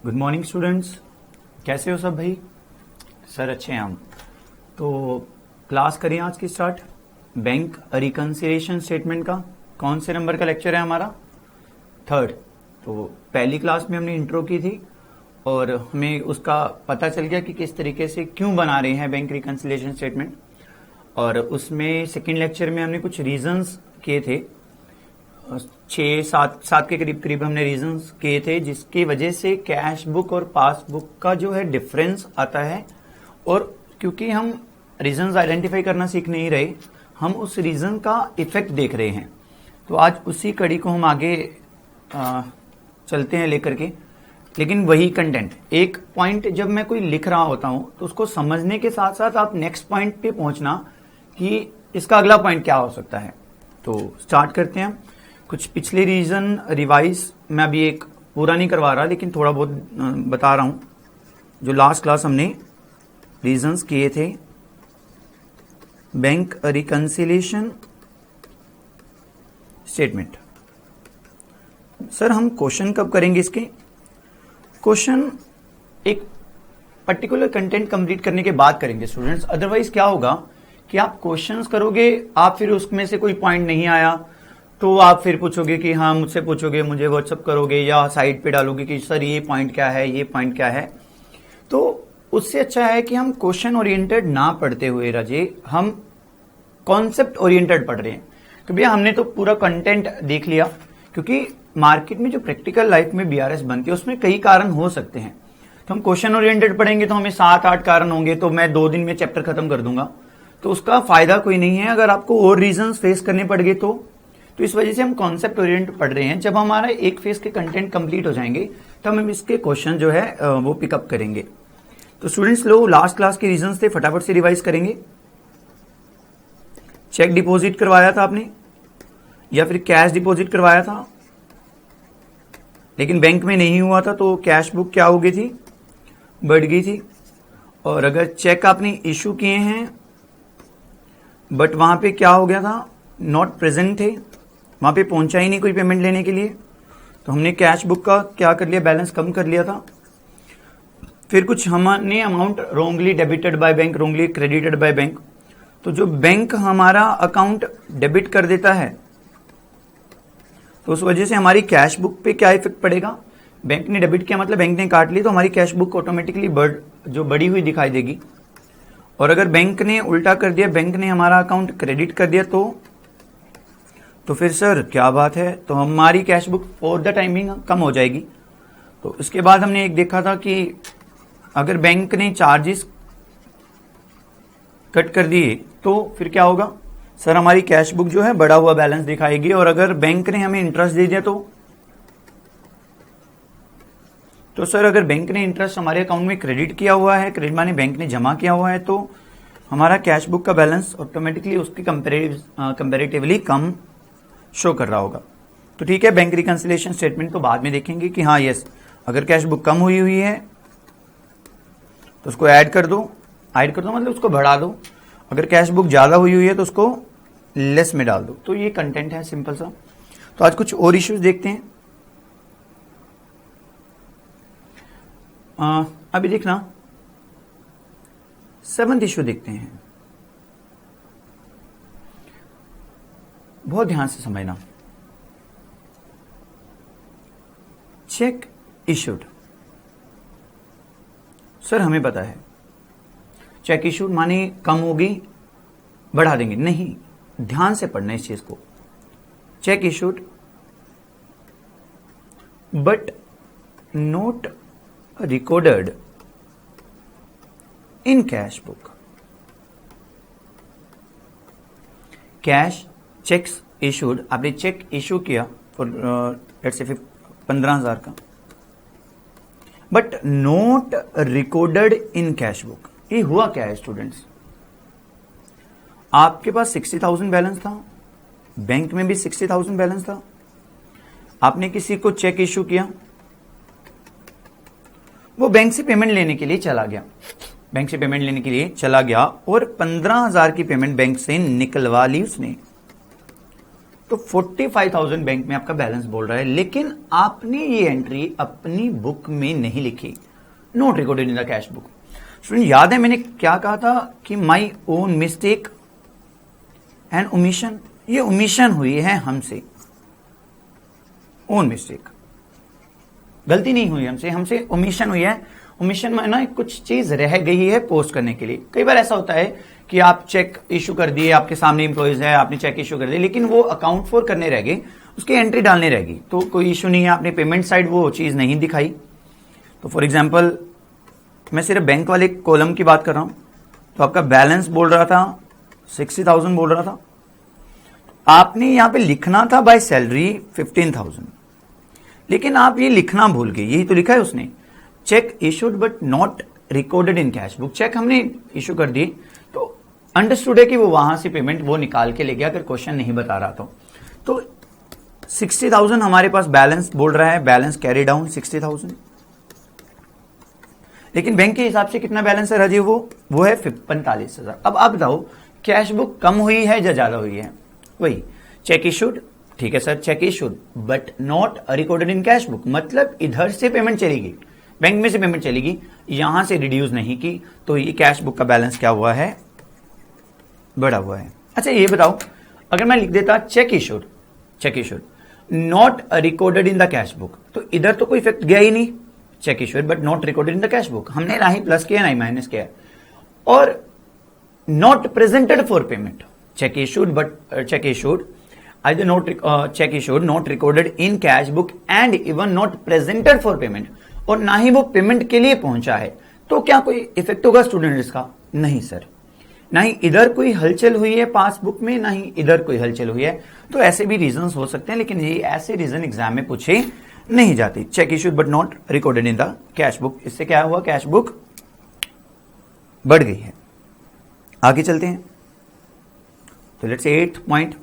Good morning students, कैसे हो सब भाई? सर अच्छे हैं हम। तो क्लास करें आज की स्टार्ट। बैंक रिकंसिलिएशन स्टेटमेंट का कौन से नंबर का लेक्चर है हमारा? थर्ड। तो पहली क्लास में हमने इंट्रो की थी और हमें उसका पता चल गया कि किस तरीके से क्यों बना रहे हैं बैंक रिकंसिलिएशन स्टेटमेंट। और उसमें सेकेंड लेक्चर में हमने कुछ रीजंस किए थे, 6-7 के करीब हमने रीजंस किए थे जिसकी वजह से कैश बुक और पासबुक का जो है डिफरेंस आता है। और क्योंकि हम रीजंस आइडेंटिफाई करना सीख नहीं रहे, हम उस रीजन का इफेक्ट देख रहे हैं। तो आज उसी कड़ी को हम आगे चलते हैं लेकर के। लेकिन वही कंटेंट, एक पॉइंट जब मैं कोई लिख रहा होता हूं तो उसको समझने के साथ साथ आप नेक्स्ट पॉइंट पे पहुंचना कि इसका अगला पॉइंट क्या हो सकता है। तो स्टार्ट करते हैं। कुछ पिछले रीजन रिवाइज मैं अभी एक पूरा नहीं करवा रहा, लेकिन थोड़ा बहुत बता रहा हूं। जो लास्ट क्लास हमने रीजंस किए थे बैंक रिकंसिलिएशन स्टेटमेंट। सर हम क्वेश्चन कब करेंगे इसके? क्वेश्चन एक पर्टिकुलर कंटेंट कंप्लीट करने के बाद करेंगे स्टूडेंट्स। अदरवाइज क्या होगा कि आप क्वेश्चंस करोगे, आप फिर उसमें से कोई पॉइंट नहीं आया तो आप फिर पूछोगे कि हाँ मुझसे पूछोगे, मुझे व्हाट्सअप करोगे या साइट पे डालोगे कि सर ये पॉइंट क्या है, ये पॉइंट क्या है। तो उससे अच्छा है कि हम क्वेश्चन ओरिएंटेड ना पढ़ते हुए रजे, हम कॉन्सेप्ट ओरिएंटेड पढ़ रहे हैं। तो भैया हमने तो पूरा कंटेंट देख लिया, क्योंकि मार्केट में जो प्रैक्टिकल लाइफ में बीआरएस बनती है उसमें कई कारण हो सकते हैं। तो हम क्वेश्चन ओरिएंटेड पढ़ेंगे तो हमें 7-8 कारण होंगे, तो मैं 2 दिन में चैप्टर खत्म कर दूंगा, तो उसका फायदा कोई नहीं है। अगर आपको और रीजंस फेस करने पड़ गए तो इस वजह से हम कॉन्सेप्ट ओरिएंटेड पढ़ रहे हैं। जब हमारा एक फेज के कंटेंट कंप्लीट हो जाएंगे तब हम इसके क्वेश्चन जो है वो पिकअप करेंगे। तो स्टूडेंट्स लो, लास्ट क्लास के रीजंस थे, फटाफट से रिवाइज करेंगे। चेक डिपॉजिट करवाया था आपने या फिर कैश डिपॉजिट करवाया था, लेकिन बैंक में नहीं हुआ था, तो कैश बुक क्या हो गई थी? बढ़ गई थी। और अगर चेक आपने इशू किए हैं बट वहां पे क्या हो गया था? नॉट प्रेजेंट थे, वहां पे पहुंचा ही नहीं कोई पेमेंट लेने के लिए, तो हमने कैश बुक का क्या कर लिया? बैलेंस कम कर लिया था। फिर कुछ हमने amount wrongly debited by bank, wrongly credited by bank. तो जो बैंक हमारा अकाउंट डेबिट कर देता है तो उस वजह से हमारी कैश बुक पे क्या इफेक्ट पड़ेगा? बैंक ने डेबिट किया मतलब बैंक ने काट ली, तो हमारी कैश बुक ऑटोमेटिकली बढ़ी हुई दिखाई देगी। और अगर बैंक ने उल्टा कर दिया, बैंक ने हमारा अकाउंट क्रेडिट कर दिया, तो फिर सर क्या बात है, तो हमारी cash book for the timing कम हो जाएगी। तो इसके बाद हमने एक देखा था कि अगर बैंक ने चार्जेस कट कर दिए तो फिर क्या होगा? सर हमारी कैश बुक जो है बढ़ा हुआ बैलेंस दिखाएगी। और अगर बैंक ने हमें इंटरेस्ट दे दिया तो सर अगर बैंक ने इंटरेस्ट हमारे अकाउंट में क्रेडिट किया हुआ है, क्रेडिट माने बैंक ने जमा किया हुआ है, तो हमारा कैश बुक का बैलेंस ऑटोमेटिकली उसकी कंपेरेटिवली कम शो कर रहा होगा। तो ठीक है, बैंक रिकंसिलिएशन स्टेटमेंट तो बाद में देखेंगे कि हाँ यस, अगर कैश बुक कम हुई है तो उसको ऐड कर दो मतलब उसको बढ़ा दो। अगर कैश बुक ज्यादा हुई है तो उसको लेस में डाल दो। तो ये कंटेंट है सिंपल सा। तो आज कुछ और इश्यूज देखते हैं। अभी देखना 7th इश्यू देखते हैं, बहुत ध्यान से समझना। Check issued. सर हमें पता है चेक इशूड माने कम होगी, बढ़ा देंगे, नहीं, ध्यान से पढ़ना इस चीज को। Cheque issued but not recorded in cash book. Cash cheques issued, आपने चेक इशू किया फॉर लेट्स से 15,000 का, but not recorded in cash book. ये हुआ क्या है स्टूडेंट्स? आपके पास 60,000 बैलेंस था, बैंक में भी 60,000 बैलेंस था, आपने किसी को चेक इशू किया, वो बैंक से पेमेंट लेने के लिए चला गया और 15,000 की पेमेंट बैंक से निकलवा ली उसने। तो 45,000 बैंक में आपका बैलेंस बोल रहा है, लेकिन आपने ये एंट्री अपनी बुक में नहीं लिखी, not recorded in the cash book. Student याद है मैंने क्या कहा था कि my own mistake and omission, ये ओमिशन हुई है हमसे, ओन मिस्टेक, गलती नहीं हुई हमसे ओमिशन हुई है। ओमिशन में ना कुछ चीज रह गई है पोस्ट करने के लिए। कई बार ऐसा होता है कि आप चेक इशू कर दिए, आपके सामने इंप्लॉइज है, आपने चेक इशू कर दिया, लेकिन वो अकाउंट फॉर करने रह गए, उसकी एंट्री डालने रह गई, तो कोई इशू नहीं है, आपने पेमेंट साइड वो चीज नहीं दिखाई। तो फॉर एग्जाम्पल मैं सिर्फ बैंक वाले कॉलम की बात कर रहा हूं, तो आपका बैलेंस बोल रहा था 60,000 बोल रहा था, आपने यहां पे लिखना था बाय सैलरी 15,000, लेकिन आप ये लिखना भूल गए। यही तो लिखा है उसने, cheque issued but not recorded in cash book. Cheque हमने इशू कर दी तो अंडरस्टूड है कि वो वहां से पेमेंट वो निकाल के ले गया, अगर क्वेश्चन नहीं बता रहा तो 60,000 हमारे पास बैलेंस बोल रहा है, बैलेंस कैरी डाउन 60,000, लेकिन बैंक के हिसाब से कितना बैलेंस है राजीव, वो है 45,000। अब आप बताओ कैश बुक कम हुई है या ज्यादा हुई है? वही चेक इशूड, ठीक है sir, check issued but not recorded in cash book, मतलब इधर से पेमेंट चलेगी, बैंक में से पेमेंट चलेगी, यहां से रिड्यूस नहीं की, तो ये कैश बुक का बैलेंस क्या हुआ है, बढ़ा हुआ है। अच्छा ये बताओ, अगर मैं लिख देता check issued not recorded in the cash book, तो इधर तो कोई इफेक्ट गया ही नहीं, check issued but not recorded in the cash book, हमने ना ही प्लस किया ना ही माइनस किया, और not presented for payment, check issued either check issued not recorded in cash book and even not presented for payment, और ना ही वो payment के लिए पहुंचा है, तो क्या कोई इफेक्ट होगा स्टूडेंट इसका? नहीं सर, ना ही इधर कोई हलचल हुई है पासबुक में, ना ही इधर कोई हलचल हुई है। तो ऐसे भी रीजंस हो सकते हैं, लेकिन ये ऐसे रीजन एग्जाम में पूछे नहीं जाते। Check issued but not recorded in the cash book, इससे क्या हुआ, कैश बुक बढ़ गई है। आगे चलते हैं, तो लेट्स से 8 पॉइंट,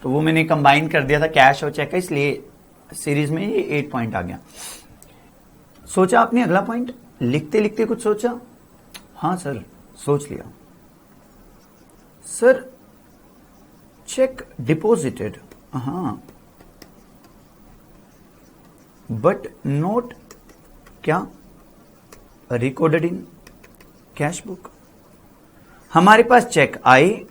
तो वो मैंने कंबाइन कर दिया था कैश और चेक का, इसलिए सीरीज में ये 8 पॉइंट आ गया। सोचा आपने अगला पॉइंट, लिखते लिखते कुछ सोचा? हाँ सर सोच लिया सर, चेक डिपॉजिटेड, हाँ बट नॉट क्या रिकॉर्डेड इन कैश बुक। हमारे पास चेक आई,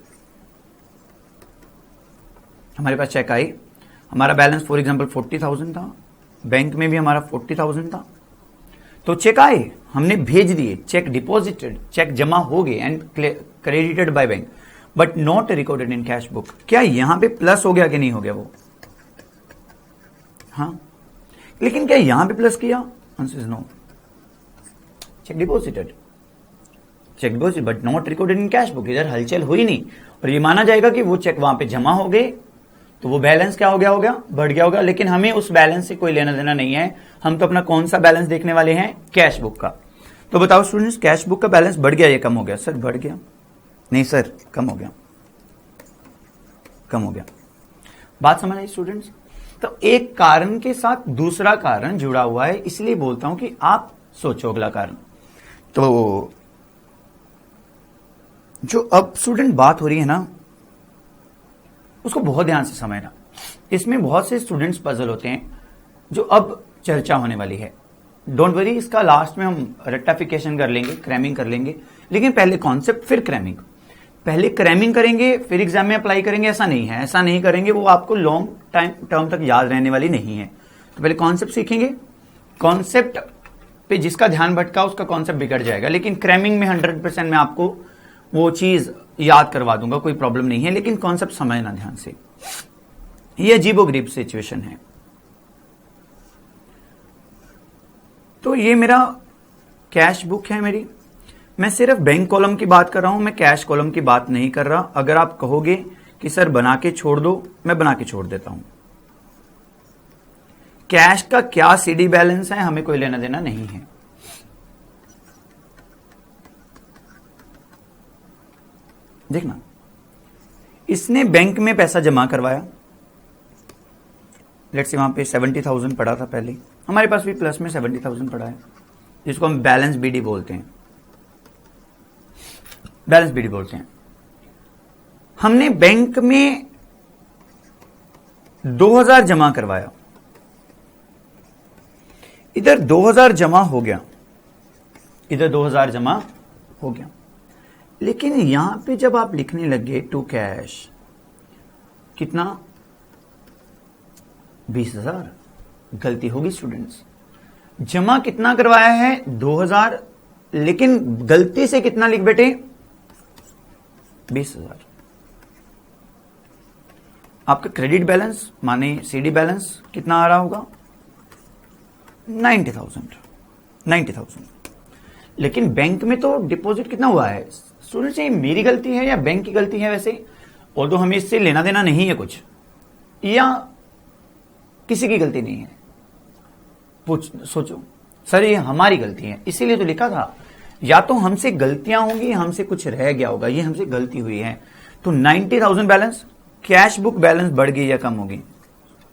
हमारा बैलेंस फॉर एग्जांपल 40,000 था, बैंक में भी हमारा 40,000 था, तो चेक आए, हमने भेज दिए, चेक डिपॉजिटेड, चेक जमा हो गए and credited by bank, but not recorded in cash book. क्या यहां पे प्लस हो गया कि नहीं हो गया वो? हाँ, लेकिन क्या यहां पे प्लस किया? Answer is no, cheque deposited but not recorded in cash book, इधर हलचल हुई नहीं, और ये माना जाएगा कि वो चेक वहां पे जमा हो गए, तो वो बैलेंस क्या हो गया बढ़ गया होगा, लेकिन हमें उस बैलेंस से कोई लेना देना नहीं है, हम तो अपना कौन सा बैलेंस देखने वाले हैं, कैश बुक का। तो बताओ स्टूडेंट्स, कैश बुक का बैलेंस बढ़ गया या कम हो गया? सर बढ़ गया, नहीं सर कम हो गया। बात समझ आई स्टूडेंट्स? तो एक कारण के साथ दूसरा कारण जुड़ा हुआ है, इसलिए बोलता हूं कि आप सोचो अगला कारण। तो जो अब स्टूडेंट बात हो रही है ना, उसको बहुत ध्यान से समझना, इसमें बहुत से स्टूडेंट्स पजल होते हैं जो अब चर्चा होने वाली है। डोंट वरी, इसका लास्ट में हम रेक्टिफिकेशन कर लेंगे, क्रैमिंग कर लेंगे, लेकिन पहले कॉन्सेप्ट फिर क्रैमिंग, पहले क्रैमिंग करेंगे फिर एग्जाम में अप्लाई करेंगे, ऐसा नहीं है, ऐसा नहीं करेंगे, वो आपको लॉन्ग टाइम टर्म तक याद रहने वाली नहीं है। तो पहले कॉन्सेप्ट सीखेंगे, कॉन्सेप्ट पे जिसका ध्यान भटका उसका कॉन्सेप्ट बिगड़ जाएगा, लेकिन क्रैमिंग में 100% मैं आपको वो चीज याद करवा दूंगा, कोई प्रॉब्लम नहीं है, लेकिन कॉन्सेप्ट समझना ध्यान से। ये अजीबोगरीब सिचुएशन है। तो ये मेरा कैश बुक है मेरी, मैं सिर्फ बैंक कॉलम की बात कर रहा हूं, मैं कैश कॉलम की बात नहीं कर रहा। अगर आप कहोगे कि सर बना के छोड़ दो, मैं बना के छोड़ देता हूं। कैश का क्या सीडी बैलेंस है हमें कोई लेना देना नहीं है। देखना, इसने बैंक में पैसा जमा करवाया, लेट्स से वहां पे 70,000 पड़ा था पहले, हमारे पास भी प्लस में 70,000 पड़ा है, जिसको हम बैलेंस बीडी बोलते हैं। हमने बैंक में 2000 जमा करवाया, इधर 2000 जमा हो गया, इधर 2000 जमा हो गया, लेकिन यहां पे जब आप लिखने लगे टू कैश, कितना 20,000, गलती होगी स्टूडेंट्स। जमा कितना करवाया है 2000, लेकिन गलती से कितना लिख बैठे 20,000। आपका क्रेडिट बैलेंस माने सीडी बैलेंस कितना आ रहा होगा 90,000। लेकिन बैंक में तो डिपॉजिट कितना हुआ है स्टूडेंट्स, ये मेरी गलती है या बैंक की गलती है? वैसे और तो हमें इससे लेना देना नहीं है कुछ, या किसी की गलती नहीं है। सोचो सर ये हमारी गलती है, इसीलिए तो लिखा था। या तो हमसे गलतियां होंगी, हमसे कुछ रह गया होगा, ये हमसे गलती हुई है। तो 90,000 बैलेंस, कैश बुक बैलेंस बढ़ गई या कम होगी?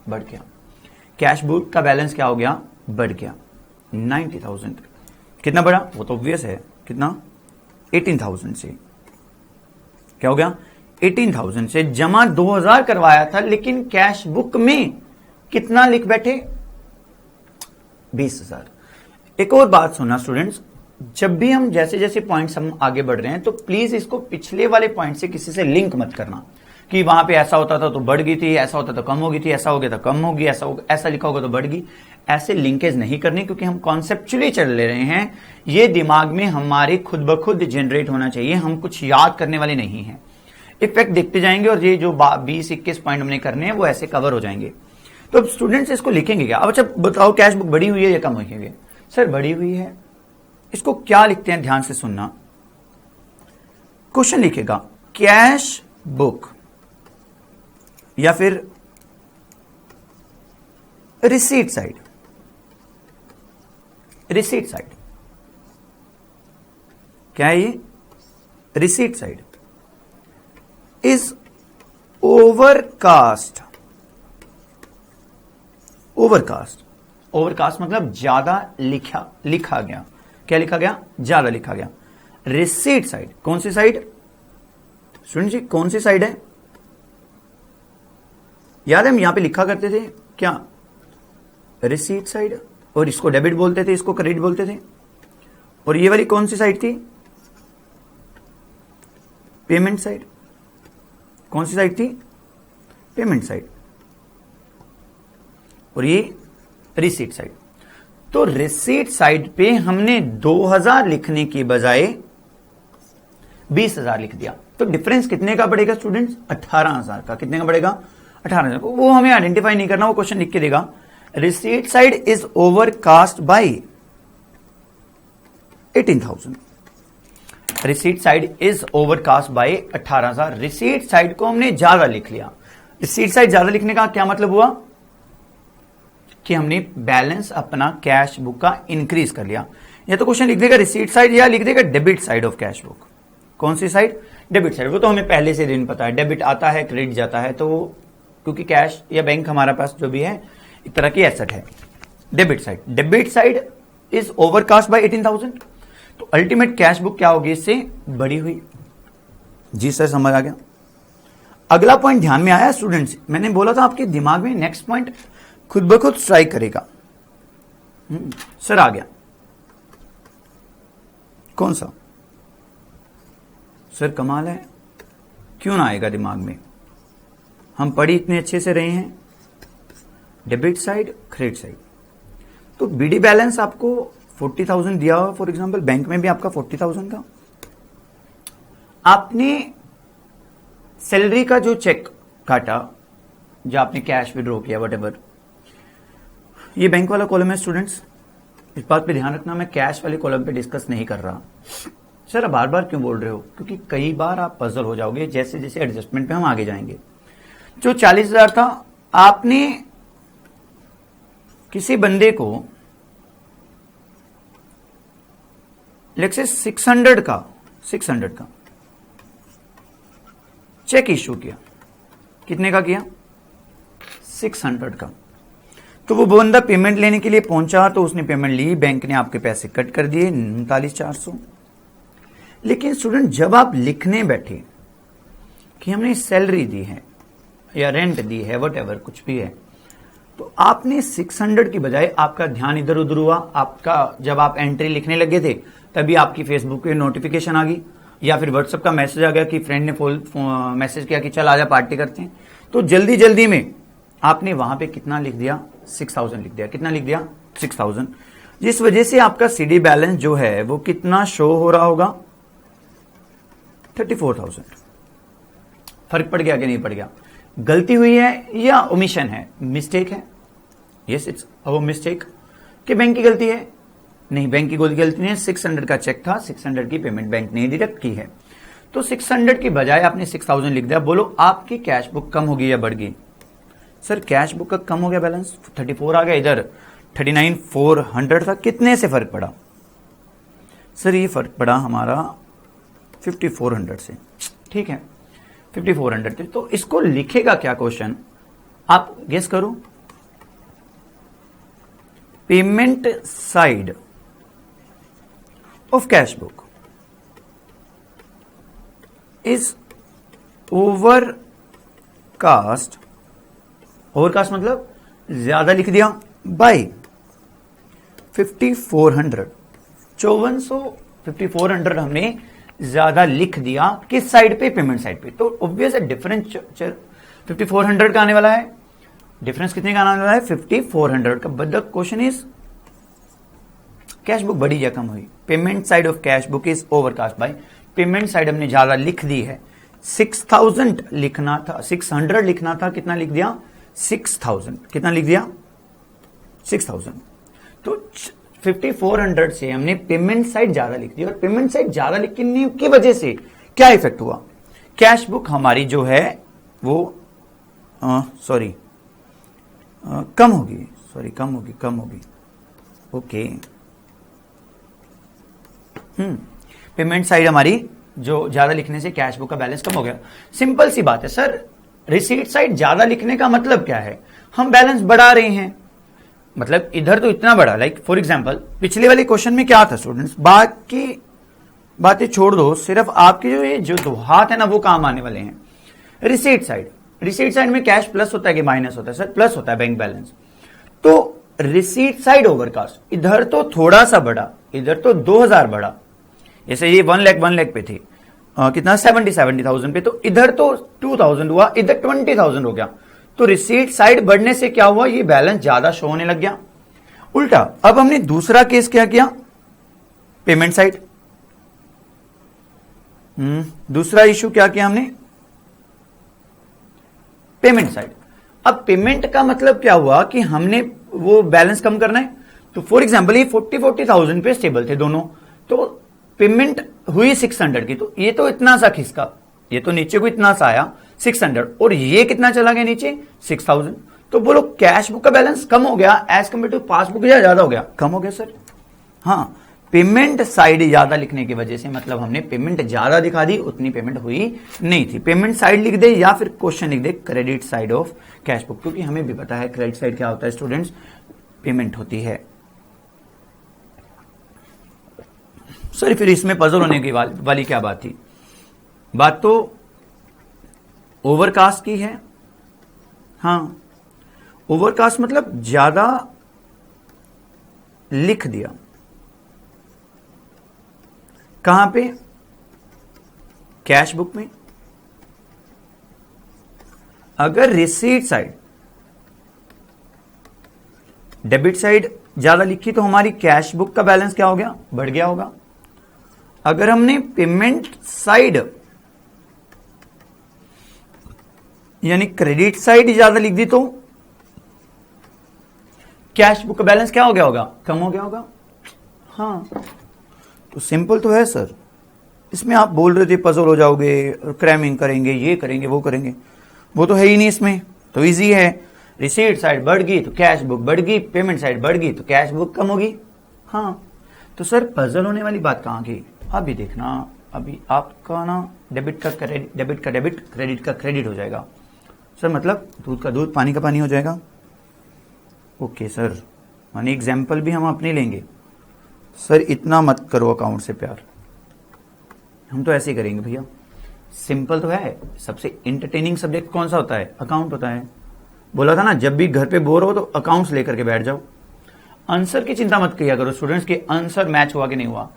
बढ़ गया। कैश बुक का बैलेंस क्या हो गया? बढ़ गया। 90,000 कितना बढ़ा? वो तो ऑब्वियस है, कितना 18,000 से क्या हो गया 18,000 से जमा 2000 करवाया था, लेकिन कैश बुक में कितना लिख बैठे 20,000। एक और बात सुनना स्टूडेंट्स, जब भी हम जैसे जैसे पॉइंट्स हम आगे बढ़ रहे हैं तो प्लीज इसको पिछले वाले पॉइंट से किसी से लिंक मत करना कि वहां पे ऐसा होता था तो बढ़ गई थी, ऐसा होता तो कम हो गई थी, ऐसा हो गया तो कम होगी, ऐसा लिखा होगा तो बढ़ गई। ऐसे लिंकेज नहीं करने, क्योंकि हम कॉन्सेप्चुअली चल ले रहे हैं। ये दिमाग में हमारे खुद ब खुद जनरेट होना चाहिए, हम कुछ याद करने वाले नहीं हैं। इफेक्ट देखते जाएंगे और ये जो 20-21 पॉइंट हमने करने हैं वो ऐसे कवर हो जाएंगे। तो अब स्टूडेंट्स इसको लिखेंगे क्या? अब अच्छा बताओ, कैश बुक बढ़ी हुई है या कम हुई है? सर बढ़ी हुई है। इसको क्या लिखते हैं, ध्यान से सुनना। क्वेश्चन लिखेगा कैश बुक या फिर रिसीट साइड। रिसीट साइड क्या है? ये receipt side is overcast. Overcast मतलब ज्यादा लिखा गया। क्या लिखा गया? ज्यादा लिखा गया। रिसीट साइड कौन सी साइड स्टूडेंट जी, कौन सी साइड है? याद है हम यहां पे लिखा करते थे क्या? Receipt side. और इसको डेबिट बोलते थे, इसको क्रेडिट बोलते थे। और ये वाली कौन सी साइड थी? Payment side. कौन सी साइड थी? Payment side. और ये रिसीट साइड। तो रिसीट साइड पे हमने 2000 लिखने की बजाय 20,000 लिख दिया। तो डिफरेंस कितने का पड़ेगा स्टूडेंट्स? 18,000 का। कितने का पड़ेगा? 18,000 को। वो हमें आइडेंटिफाई नहीं करना, वो क्वेश्चन लिख के देगा receipt side is overcast bye 18,000। Receipt side is overcast bye 18,000। Receipt side को हमने ज्यादा लिख लिया। रिसीट साइड ज्यादा लिखने का क्या मतलब हुआ कि हमने बैलेंस अपना कैश बुक का इंक्रीज कर लिया। या तो क्वेश्चन लिख देगा रिसीट साइड या लिख देगा debit side of cash book. कौन सी साइड? Debit side. वो तो हमें पहले से दिन पता है, डेबिट आता है क्रेडिट जाता है, तो क्योंकि कैश या बैंक हमारा पास जो भी है एक तरह की एसेट है। Debit side is overcast bye 18,000। तो अल्टीमेट कैश बुक क्या होगी? इससे बढ़ी हुई। जी सर समझ आ गया। अगला पॉइंट ध्यान में आया स्टूडेंट्स? मैंने बोला था आपके दिमाग में नेक्स्ट पॉइंट खुद ब खुद स्ट्राइक करेगा। सर आ गया। कौन सा? सर कमाल है, क्यों ना आएगा दिमाग में? हम पढ़ी इतने अच्छे से रहे हैं। Debit side, credit side. तो बीडी बैलेंस आपको 40,000 दिया हुआ, फॉर एग्जांपल बैंक में भी आपका 40,000 का। आपने सैलरी का जो चेक काटा, जो आपने कैश विड्रॉ किया, वटेवर, ये बैंक वाला कॉलम है स्टूडेंट्स। इस बात पे ध्यान रखना, मैं कैश वाले कॉलम पे डिस्कस नहीं कर रहा। सर बार बार क्यों बोल रहे हो? क्योंकि कई बार आप पजल हो जाओगे जैसे जैसे एडजस्टमेंट पे हम आगे जाएंगे। जो 40,000 था, आपने किसी बंदे को लेट्स से 600 का चेक इश्यू किया। कितने का किया? 600 का। तो वो बंदा पेमेंट लेने के लिए पहुंचा, तो उसने पेमेंट ली, बैंक ने आपके पैसे कट कर दिए 39,400। लेकिन स्टूडेंट जब आप लिखने बैठे कि हमने सैलरी दी है, या रेंट दी है, वट एवर कुछ भी है, तो आपने 600 की बजाय आपका ध्यान इधर उधर हुआ, आपका जब आप एंट्री लिखने लगे थे तभी आपकी फेसबुक पे नोटिफिकेशन आ गई, या फिर व्हाट्सएप का मैसेज आ गया कि फ्रेंड ने मैसेज किया कि चल आजा पार्टी करते हैं, तो जल्दी जल्दी में आपने वहां पे कितना लिख दिया, 6000 लिख दिया। कितना लिख दिया, 6000, जिस वजह से आपका सीडी बैलेंस जो है वो कितना शो हो रहा होगा, 34,000। फर्क पड़ गया कि नहीं पड़ गया? गलती हुई है या ओमिशन है, मिस्टेक है? Yes, it's our mistake. कि बैंक की गलती है? नहीं, बैंक की कोई गलती नहीं है, 600 का चेक था, 600 की पेमेंट बैंक ने डिडक्ट की है, तो 600 की बजाय आपने 6000 लिख दिया। बोलो आपकी कैश बुक कम होगी या बढ़ गई? सर कैश बुक का कम हो गया बैलेंस, 34 आ गया, इधर 39,400 था। कितने से फर्क पड़ा? सर ये फर्क पड़ा हमारा 5400 से। ठीक है, 5400 से। तो इसको लिखेगा क्या क्वेश्चन, आप गेस करो। Payment side of cash book is overcast, overcast मतलब ज्यादा लिख दिया, बाय 5400, 5400 हमने ज्यादा लिख दिया। किस साइड पे? पेमेंट साइड पे। तो ऑब्वियस है डिफरेंस 5400 का आने वाला है। डिफरेंस कितने का आने वाला है? 5400 का। But the question is cash book बढ़ी या कम हुई? Payment side of cash book is overcast bye, payment side हमने ज्यादा लिख दी है। 6000 लिखना था, 600 लिखना था, कितना लिख दिया? 6000। कितना लिख दिया? 6000। तो 5400 से हमने पेमेंट साइड ज्यादा लिख दी, और पेमेंट साइड ज्यादा लिखने की वजह से क्या इफेक्ट हुआ? कैश बुक हमारी जो है वो कम होगी, कम होगी। ओके, पेमेंट साइड हमारी जो ज्यादा लिखने से कैश बुक का बैलेंस कम हो गया। सिंपल सी बात है सर, रिसीट साइड ज्यादा लिखने का मतलब क्या है? हम बैलेंस बढ़ा रहे हैं, मतलब इधर तो इतना बड़ा, लाइक फॉर एग्जांपल पिछले वाले क्वेश्चन में क्या था स्टूडेंट्स, बाकी बातें छोड़ दो, सिर्फ आपके जो दो हाथ है ना वो काम आने वाले हैं। रिसीट साइड में कैश प्लस होता है कि माइनस होता है? सर प्लस होता है, बैंक बैलेंस। तो रिसीट साइड ओवरकास्ट, इधर तो थोड़ा सा बढ़ा, इधर तो 2000 बढ़ा, जैसे ये 1 लाख पे थी, कितना 70,000 पे, तो इधर तो 2000 हुआ, इधर 20,000 हो गया। तो रिसीट साइड बढ़ने से क्या हुआ? ये बैलेंस ज्यादा शो होने लग गया। उल्टा अब हमने दूसरा केस क्या किया? Payment side. दूसरा इशू क्या किया हमने? Payment side. अब पेमेंट का मतलब क्या हुआ कि हमने वो बैलेंस कम करना है। तो फॉर एग्जांपल ये 40,000 पे स्टेबल थे दोनों, तो पेमेंट हुई 600 की, तो ये तो इतना सा खिसका, ये तो नीचे को इतना सा आया 600, और ये कितना चला गया नीचे? 6000। तो बोलो कैश बुक का बैलेंस कम हो गया एज कम्पेयर टू पासबुक, या ज्यादा हो गया? कम हो गया सर। हाँ, पेमेंट साइड ज्यादा लिखने की वजह से, मतलब हमने पेमेंट ज्यादा दिखा दी, उतनी पेमेंट हुई नहीं थी। पेमेंट साइड लिख दे या फिर क्वेश्चन लिख दे credit side of cash book, क्योंकि हमें भी पता है क्रेडिट साइड क्या होता है स्टूडेंट्स, पेमेंट होती है। सर फिर इसमें पजल होने की वाली क्या बात थी? बात तो ओवरकास्ट की है। हाँ, ओवरकास्ट मतलब ज्यादा लिख दिया। कहां पे? कैश बुक में। अगर रिसीट साइड, डेबिट साइड ज्यादा लिखी तो हमारी कैश बुक का बैलेंस क्या हो गया? बढ़ गया होगा। अगर हमने पेमेंट साइड यानी क्रेडिट साइड ज्यादा लिख दी तो कैश बुक का बैलेंस क्या हो गया होगा? कम हो गया होगा। हाँ, तो सिंपल तो है सर। इसमें आप बोल रहे थे पजल हो जाओगे, क्रैमिंग करेंगे, ये करेंगे, वो करेंगे, वो तो है ही नहीं। इसमें तो इजी है, रिसीट साइड बढ़ गई तो कैश बुक बढ़ गई, पेमेंट साइड बढ़ गई तो कैश बुक कम होगी। हाँ, तो सर पजल होने वाली बात कहां की? अभी देखना, अभी आपका ना डेबिट का डेबिट, क्रेडिट का क्रेडिट हो जाएगा। सर मतलब दूध का दूध, पानी का पानी हो जाएगा। ओके सर, मानी एग्जाम्पल भी हम अपने लेंगे। सर इतना मत करो अकाउंट से प्यार, हम तो ऐसे ही करेंगे भैया। सिंपल तो है। सबसे इंटरटेनिंग सब्जेक्ट कौन सा होता है? अकाउंट होता है। बोला था ना, जब भी घर पे बोर हो तो अकाउंट्स लेकर के बैठ जाओ। आंसर की चिंता मत किया करो स्टूडेंट्स कि आंसर मैच हुआ कि नहीं हुआ।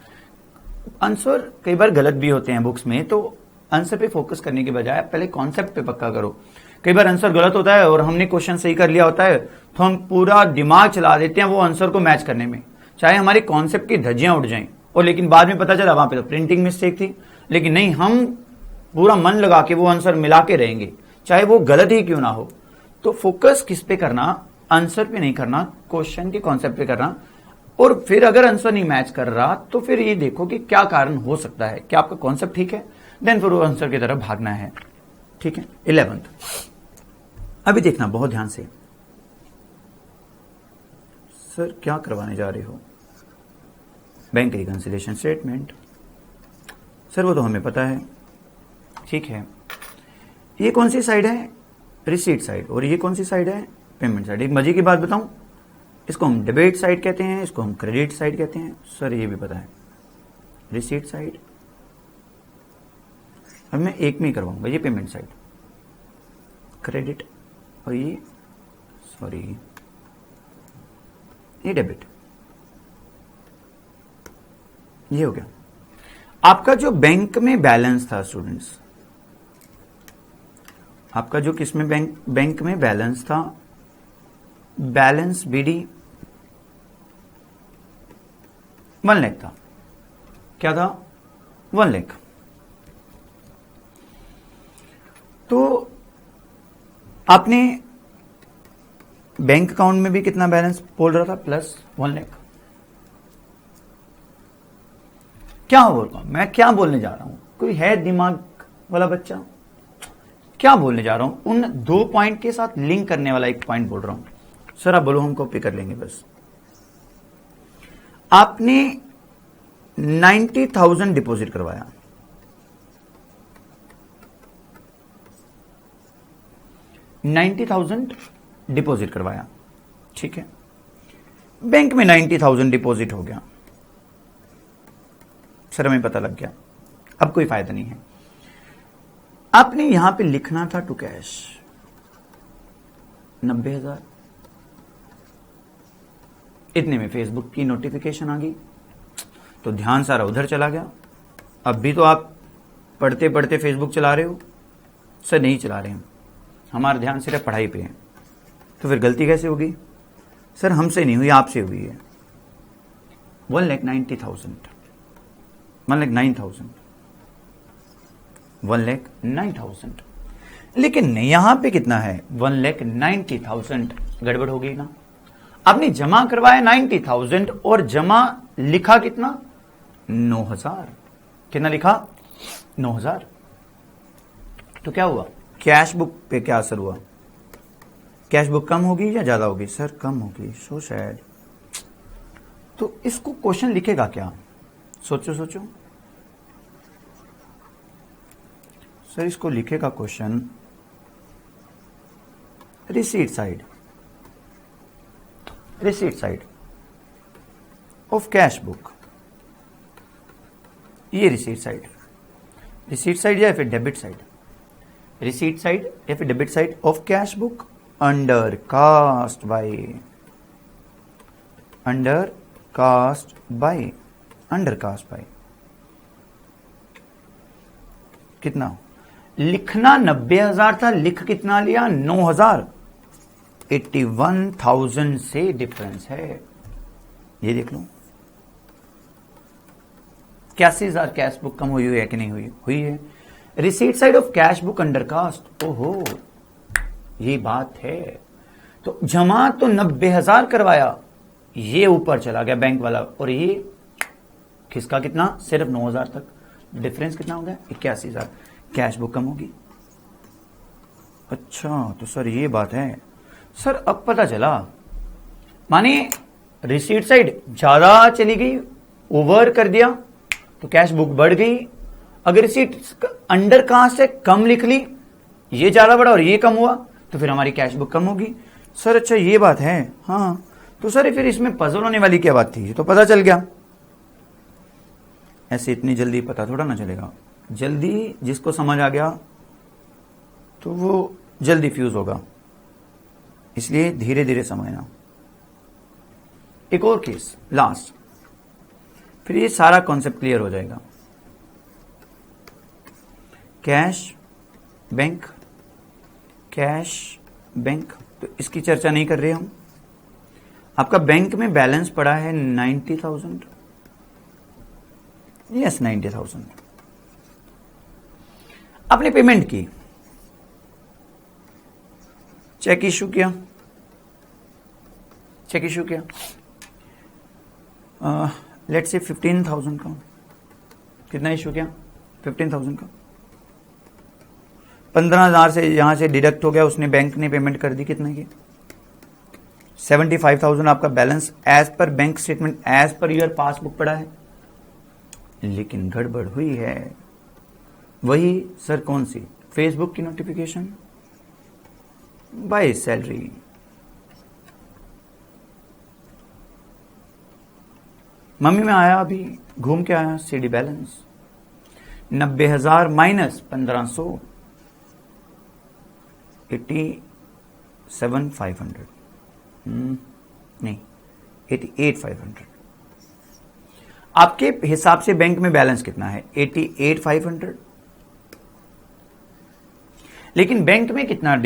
आंसर कई बार गलत भी होते हैं बुक्स में, तो आंसर पे फोकस करने के बजाय पहले कॉन्सेप्ट पे पक्का करो। कई बार आंसर गलत होता है और हमने क्वेश्चन सही कर लिया होता है तो हम पूरा दिमाग चला देते हैं वो आंसर को मैच करने में, चाहे हमारे कॉन्सेप्ट की धज्जियां उड़ जाएं, और लेकिन बाद में पता चला वहां पे तो प्रिंटिंग मिस्टेक थी। लेकिन नहीं, हम पूरा मन लगा के वो आंसर मिला के रहेंगे, चाहे वो गलत ही क्यों ना हो। तो फोकस किस पे करना? आंसर पे नहीं करना, क्वेश्चन के कॉन्सेप्ट पे करना। और फिर अगर आंसर नहीं मैच कर रहा तो फिर ये देखो कि क्या कारण हो सकता है, क्या आपका कॉन्सेप्ट ठीक है, देन फिर वो आंसर की तरफ भागना है। ठीक है। 11th, अभी देखना बहुत ध्यान से। सर क्या करवाने जा रहे हो? Bank reconciliation statement. सर वो तो हमें पता है। ठीक है। ये कौन सी साइड है? Receipt side. और ये कौन सी साइड है? Payment side. एक मजे की बात बताऊं, इसको हम डेबिट साइड कहते हैं, इसको हम क्रेडिट साइड कहते हैं। सर ये भी पता है, रिसीट साइड। अब मैं एक में ही करवाऊंगा, ये पेमेंट साइड, क्रेडिट, और ये डेबिट। ये हो गया आपका जो बैंक में बैलेंस था स्टूडेंट्स। आपका जो किसमें बैंक में बैलेंस था, बैलेंस बीडी 1 लाख था। क्या था? 1 लाख। तो आपने बैंक अकाउंट में भी कितना बैलेंस बोल रहा था? प्लस 1 लाख। क्या बोल रहा हूं मैं? क्या बोलने जा रहा हूं? कोई है दिमाग वाला बच्चा? क्या बोलने जा रहा हूं? उन 2 पॉइंट के साथ लिंक करने वाला एक पॉइंट बोल रहा हूं। सर आप बोलो, हम कॉपी कर लेंगे बस। आपने 90,000 डिपॉजिट करवाया, 90,000 डिपॉजिट करवाया। ठीक है। बैंक में 90,000 डिपॉजिट हो गया। सर हमें पता लग गया, अब कोई फायदा नहीं है। आपने यहां पे लिखना था टू कैश 90,000। इतने में फेसबुक की नोटिफिकेशन आ गई, तो ध्यान सारा उधर चला गया। अब भी तो आप पढ़ते पढ़ते फेसबुक चला रहे हो? सर नहीं चला रहे हैं, हमारा ध्यान सिर्फ पढ़ाई पे है। तो फिर गलती कैसे होगी? सर हमसे नहीं हुई, आपसे हुई है। 1,90,000, 1,09,000, 1,09,000। लेकिन यहां पे कितना है? 1,90,000। गड़बड़ हो गई ना। आपने जमा करवाया 90,000 और जमा लिखा कितना? 9,000। कितना लिखा? 9,000। तो क्या हुआ? कैश बुक पे क्या असर हुआ? कैश बुक कम होगी या ज्यादा होगी? सर कम होगी। So sad. तो इसको क्वेश्चन लिखेगा क्या? सोचो सोचो। सर इसको लिखेगा question receipt side, receipt side of cash book. ये रिसीट साइड, रिसीट साइड या फिर डेबिट साइड, रिसीट साइड या फिर debit side of cash book under cast by, under cast by, under cast by. कितना लिखना? 90,000 था, लिख कितना लिया? 9,000। 81,000 से डिफरेंस है। ये देख लो, 81,000 कैश बुक कम हुई है कि नहीं हुई? हुई है। Receipt side of cash book under cast. ओहो, ये बात है। तो जमा तो 90,000 करवाया, ये ऊपर चला गया बैंक वाला, और ये किसका कितना? सिर्फ 9,000 तक। डिफरेंस कितना हो गया? 81,000। कैश बुक कम होगी। अच्छा, तो सर ये बात है। सर अब पता चला, माने रिसीट साइड ज्यादा चली गई, ओवर कर दिया, तो कैश बुक बढ़ गई। अगर रिसीट अंडर कहां से कम लिख ली, ये ज्यादा बढ़ा और ये कम हुआ, तो फिर हमारी कैश बुक कम होगी। सर अच्छा ये बात है। हाँ, तो सर फिर इसमें पजल होने वाली क्या बात थी? ये तो पता चल गया। ऐसे इतनी जल्दी पता थोड़ा ना चलेगा। जल्दी जिसको समझ आ गया तो वो जल्दी फ्यूज होगा, इसलिए धीरे धीरे समझना। एक और केस लास्ट, फिर ये सारा कॉन्सेप्ट क्लियर हो जाएगा। कैश बैंक, कैश बैंक, तो इसकी चर्चा नहीं कर रहे हम। आपका बैंक में बैलेंस पड़ा है 90,000, यस 90,000। आपने पेमेंट की, चेक इशू किया, चेक इशू किया, लेट्स से 15,000 का। कितना इशू किया? 15,000 का। 15,000 से यहां से डिडक्ट हो गया, उसने बैंक ने पेमेंट कर दी। कितने की? 75,000 आपका balance as per bank statement, as per your passbook पड़ा है। लेकिन गड़बड़ हुई है। वही सर कौन सी? फेसबुक की नोटिफिकेशन, बाय सैलरी। मम्मी में आया, अभी घूम के आया, सीडी बैलेंस 90,000 माइनस 1,500, 87,500, नहीं 88,500। आपके हिसाब से बैंक में बैलेंस कितना है? 88,500। लेकिन बैंक में कितना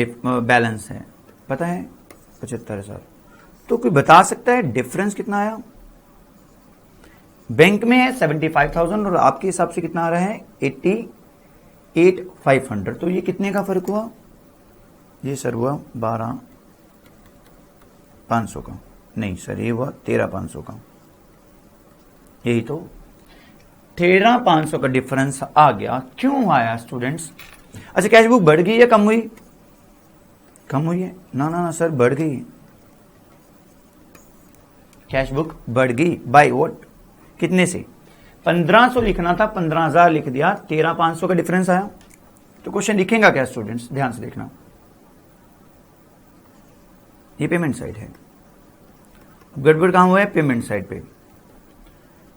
बैलेंस है पता है? 75,000। तो कोई बता सकता है डिफरेंस कितना आया? बैंक में है 75,000 और आपके हिसाब से कितना आ रहा है? 88,500। तो ये कितने का फर्क हुआ? ये सर हुआ 12,500 का। नहीं सर, ये हुआ 13,500 का। यही तो 13,500 का डिफरेंस आ गया। क्यों आया स्टूडेंट्स? अच्छा, कैश बुक बढ़ गई या कम हुई? कम हुई है ना? ना ना सर, बढ़ गई। कैश बुक बढ़ गई बाय व्हाट? कितने से? 1,500 लिखना था, 15,000 लिख दिया, 13,500 का डिफरेंस आया। तो क्वेश्चन लिखेगा क्या स्टूडेंट्स? ध्यान से देखना। ये पेमेंट साइड है। गड़बड़ कहां हुआ है? पेमेंट साइड पे।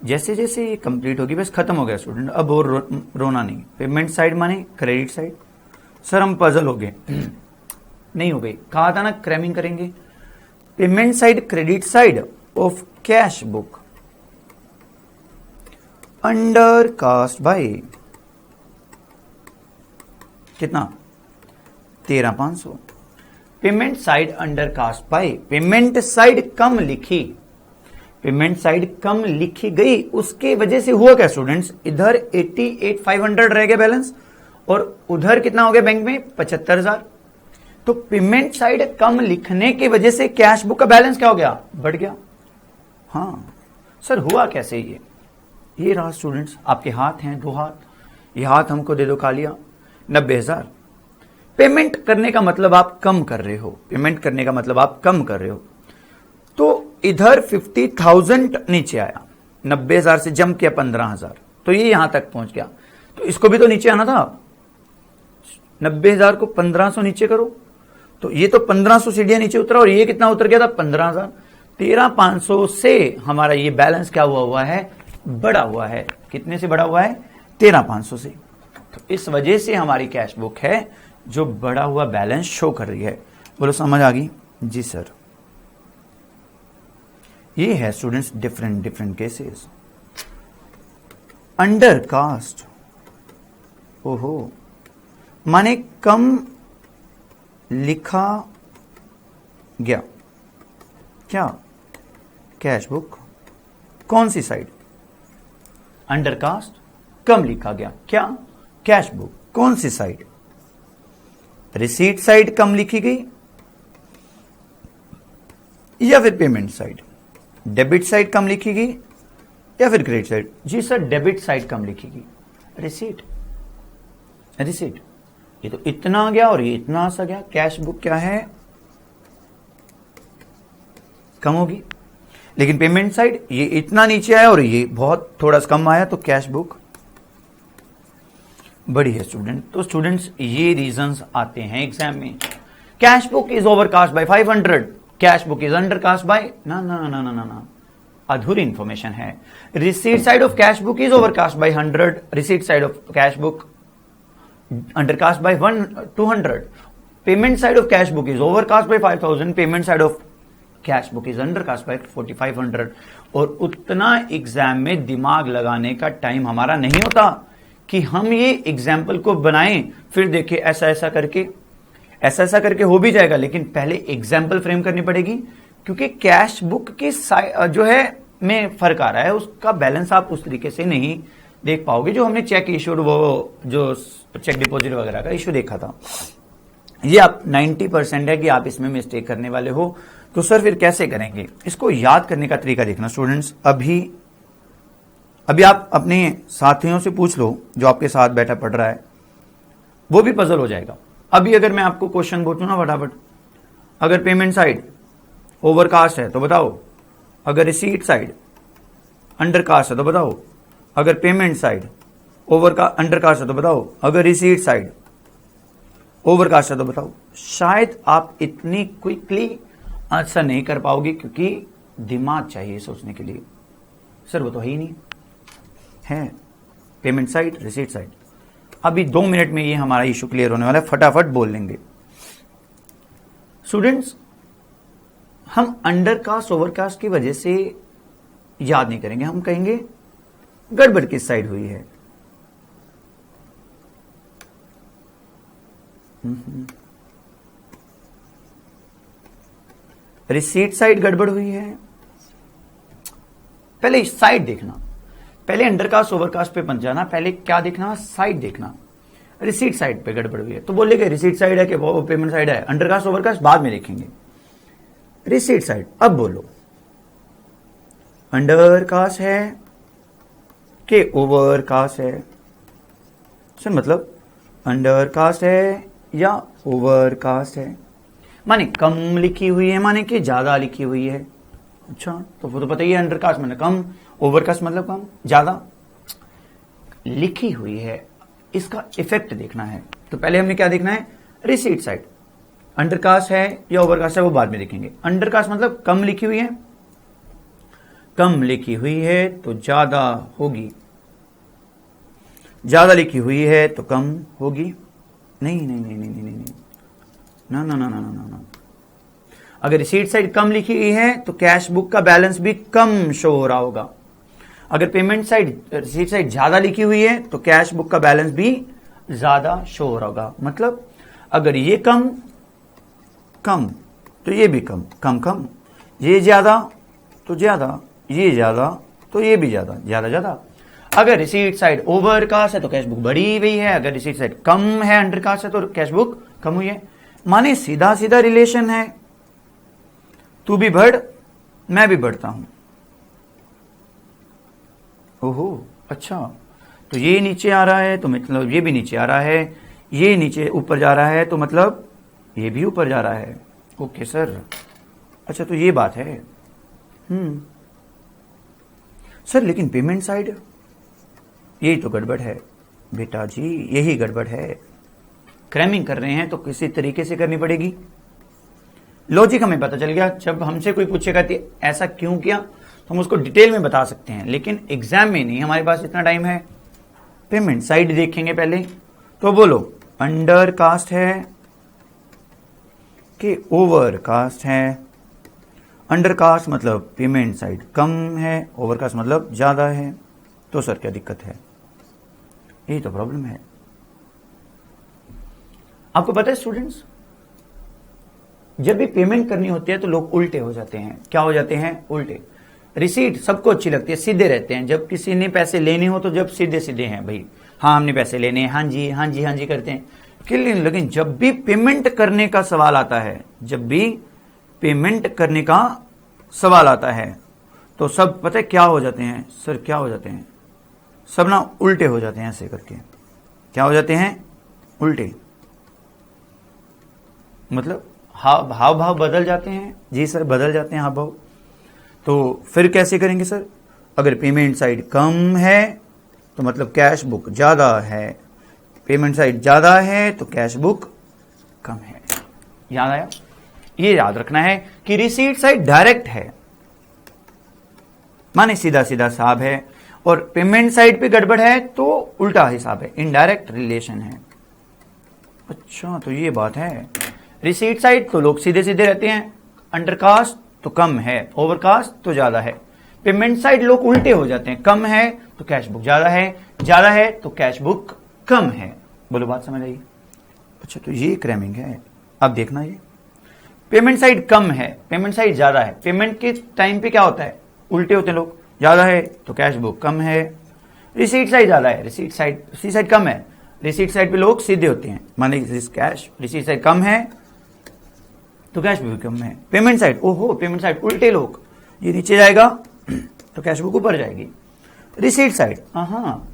जैसे जैसे ये कंप्लीट होगी बस खत्म हो गया स्टूडेंट, अब और रोना नहीं। पेमेंट साइड माने क्रेडिट साइड। सर हम पजल हो गए। नहीं हो गई, कहा था ना क्रैमिंग करेंगे। Payment side credit side of cash book under cast by कितना? 13,500। Payment side under cast by, payment side कम लिखी, पेमेंट साइड कम लिखी गई, उसके वजह से हुआ क्या स्टूडेंट्स? इधर 88,500 रह गया बैलेंस और उधर कितना हो गया बैंक में? 75,000। तो पेमेंट साइड कम लिखने की वजह से कैश बुक का बैलेंस क्या हो गया? बढ़ गया। हाँ सर, हुआ कैसे? ये रहा स्टूडेंट्स, आपके हाथ हैं, 2 हाथ, ये हाथ हमको दे दो कालिया। 90,000 पेमेंट करने का मतलब आप कम कर रहे हो, पेमेंट करने का मतलब आप कम कर रहे हो। तो इधर 50,000 नीचे आया, 90,000 से जंप किया 15,000, तो ये यहां तक पहुंच गया। तो इसको भी तो नीचे आना था। 90,000 को 1,500 नीचे करो, तो ये तो 1,500 सीढ़ियां नीचे उतरा और ये कितना उतर गया था? 15,000। 13,500 से हमारा ये बैलेंस क्या हुआ है? बड़ा हुआ है। कितने से बड़ा हुआ है? 13,500 से। तो इस वजह से हमारी कैश बुक है जो बड़ा हुआ बैलेंस शो कर रही है। बोलो समझ आ गई? जी सर। ये है students different cases. Under cast, ओहो, माने कम लिखा गया। क्या? Cash book. कौन सी साइड? अंडर कास्ट, कम लिखा गया। क्या? Cash book. कौन सी साइड? रिसीट साइड कम लिखी गई या फिर पेमेंट साइड? डेबिट साइड कम लिखी गई या फिर क्रेडिट साइड? जी सर, डेबिट साइड कम लिखी गई। रिसीट, रिसीट, ये तो इतना आ गया और ये इतना आ सा गया। कैश बुक क्या है? कम होगी। लेकिन पेमेंट साइड ये इतना नीचे आया और ये बहुत थोड़ा सा कम आया, तो कैश बुक बड़ी है स्टूडेंट। तो स्टूडेंट्स ये रीजंस आते हैं एग्जाम में। Cash book is overcast bye 500, cash book is undercast bye ना ना ना ना ना ना। अधूरी इंफॉर्मेशन है। Receipt side of cash book is overcast bye 100, receipt side of cash book undercast bye 200, payment side of cash book is overcast bye 5000, payment side of cash book is undercast bye 4500। और उतना exam में दिमाग लगाने का time हमारा नहीं होता कि हम ये एग्जाम्पल को बनाएं, फिर देखें ऐसा ऐसा करके हो भी जाएगा, लेकिन पहले एग्जाम्पल फ्रेम करनी पड़ेगी, क्योंकि कैश बुक की जो है में फर्क आ रहा है, उसका बैलेंस आप उस तरीके से नहीं देख पाओगे जो हमने चेक इश्यूड, वो जो चेक डिपॉजिट वगैरह का इश्यू देखा था। ये आप 90% है कि आप इसमें मिस्टेक करने वाले हो। तो सर फिर कैसे करेंगे? इसको याद करने का तरीका देखना स्टूडेंट्स। अभी आप अपने साथियों से पूछ लो जो आपके साथ बैठा पढ़ रहा है, वो भी पजल हो जाएगा। अभी अगर मैं आपको क्वेश्चन पूछूं ना फटाफट, अगर पेमेंट साइड ओवरकास्ट है तो बताओ, अगर रिसीट साइड अंडरकास्ट है तो बताओ, अगर पेमेंट साइड अंडरकास्ट है तो बताओ, अगर रिसीट साइड ओवरकास्ट है तो बताओ। शायद आप इतनी क्विकली आंसर नहीं कर पाओगे, क्योंकि दिमाग चाहिए सोचने के लिए। सर वो तो है ही नहीं, है पेमेंट साइड रिसीट साइड। अभी 2 मिनट में ये हमारा इशू क्लियर होने वाला है, फटाफट बोल लेंगे स्टूडेंट्स। हम अंडरकास्ट ओवरकास्ट की वजह से याद नहीं करेंगे, हम कहेंगे गड़बड़ किस साइड हुई है। रिसीट साइड गड़बड़ हुई है। पहले साइड देखना, पहले अंडरकास्ट ओवरकास्ट पे बन जाना, पहले क्या देखना, साइड देखना। रिसीट साइड पे गड़बड़ हुई है तो बोलेंगे रिसीट साइड है कि वो पेमेंट साइड है, अंडरकास्ट ओवरकास्ट बाद में देखेंगे। रिसीट साइड, अब बोलो अंडरकास्ट है कि ओवरकास्ट है? सर मतलब अंडरकास्ट है या ओवरकास्ट है? माने कम लिखी हुई है माने कि ज्यादा लिखी हुई है? अच्छा, तो वो तो पता ही है, अंडरकास्ट मतलब कम, ओवरकास्ट मतलब कम ज्यादा। लिखी हुई है, इसका इफेक्ट देखना है। तो पहले हमने क्या देखना है, रिसीट साइड अंडरकास्ट है या ओवरकास्ट है, वो बाद में देखेंगे। अंडरकास्ट मतलब कम लिखी हुई है, कम लिखी हुई है तो ज्यादा होगी, ज्यादा लिखी हुई है तो कम होगी। नहीं नहीं नहीं नहीं नहीं नहीं ना ना ना ना ना ना। अगर रिसीट साइड कम लिखी हुई है तो कैश बुक का बैलेंस भी कम शो हो रहा होगा। अगर पेमेंट साइड रिसीट साइड ज्यादा लिखी हुई है तो कैश बुक का बैलेंस भी ज्यादा शो हो रहा होगा। मतलब अगर ये कम कम तो ये भी कम कम कम, ये ज्यादा तो ज्यादा, ये ज्यादा तो ये भी ज्यादा ज्यादा ज्यादा। अगर रिसीट साइड ओवरकास्ट है तो कैश बुक बढ़ी हुई है, अगर रिसीट साइड कम है अंडरकास्ट है तो कैश बुक कम हुई है। माने सीधा सीधा रिलेशन है, तू भी बढ़ मैं भी बढ़ता हूं। ओहो अच्छा, तो ये नीचे आ रहा है तो मतलब ये भी नीचे आ रहा है, ये नीचे ऊपर जा रहा है तो मतलब ये भी ऊपर जा रहा है। ओके सर, अच्छा तो ये बात है। सर लेकिन पेमेंट साइड यही तो गड़बड़ है बेटा जी, यही गड़बड़ है। क्रैमिंग कर रहे हैं तो किसी तरीके से करनी पड़ेगी। लॉजिक हमें पता चल गया, जब हमसे कोई पूछेगा कि ऐसा क्यों किया तो हम उसको डिटेल में बता सकते हैं, लेकिन एग्जाम में नहीं हमारे पास इतना टाइम है। पेमेंट साइड देखेंगे पहले, तो बोलो अंडरकास्ट है कि ओवरकास्ट है? अंडरकास्ट मतलब पेमेंट साइड कम है, ओवरकास्ट मतलब ज्यादा है। तो सर क्या दिक्कत है? यही तो प्रॉब्लम है। आपको पता है स्टूडेंट्स, जब भी पेमेंट करनी होती है तो लोग उल्टे हो जाते हैं। क्या हो जाते हैं? उल्टे। रिसीट सबको अच्छी लगती है, सीधे रहते हैं। जब किसी ने पैसे लेने हो तो जब सीधे सीधे हैं भाई, हाँ हमने पैसे लेने हैं, हाँ जी हाँ जी हाँ जी करते हैं। लेकिन जब भी पेमेंट करने का सवाल आता है, जब भी पेमेंट करने का सवाल आता है तो सब पता है क्या हो जाते हैं? सर क्या हो जाते हैं? सब ना उल्टे हो जाते हैं ऐसे करके। क्या हो जाते हैं? उल्टे। मतलब हाव भाव बदल जाते हैं। जी सर बदल जाते हैं हाव भाव। तो फिर कैसे करेंगे सर? अगर पेमेंट साइड कम है तो मतलब कैश बुक ज्यादा है, पेमेंट साइड ज्यादा है तो कैश बुक कम है। याद आया? ये याद रखना है कि रिसीट साइड डायरेक्ट है, माने सीधा सीधा हिसाब है, और पेमेंट साइड पे गड़बड़ है तो उल्टा हिसाब है, इनडायरेक्ट रिलेशन है। अच्छा, तो ये बात है। रिसीट साइड तो लोग सीधे सीधे रहते हैं, अंडरकास्ट तो कम है, ओवरकास्ट तो ज्यादा है। पेमेंट साइड लोग उल्टे हो जाते हैं, कम है तो कैश बुक ज्यादा है तो कैश बुक कम है। बोलो बात समझ आई? अच्छा, तो ये क्रैमिंग है। अब देखना, ये पेमेंट साइड कम है, पेमेंट साइड ज्यादा है। पेमेंट के टाइम पे क्या होता है, उल्टे होते हैं लोग, ज्यादा है तो कैश बुक कम है। रिसीट साइड ज्यादा है, रिसीट साइड कम है, रिसीट साइड पे लोग सीधे होते हैं, माने कैश रिसीट साइड कम है तो कैश बुक कम है। पेमेंट साइड, ओहो पेमेंट साइड उल्टे लोग, ये नीचे जाएगा तो कैश बुक ऊपर जाएगी। रिसीट साइड, हाँ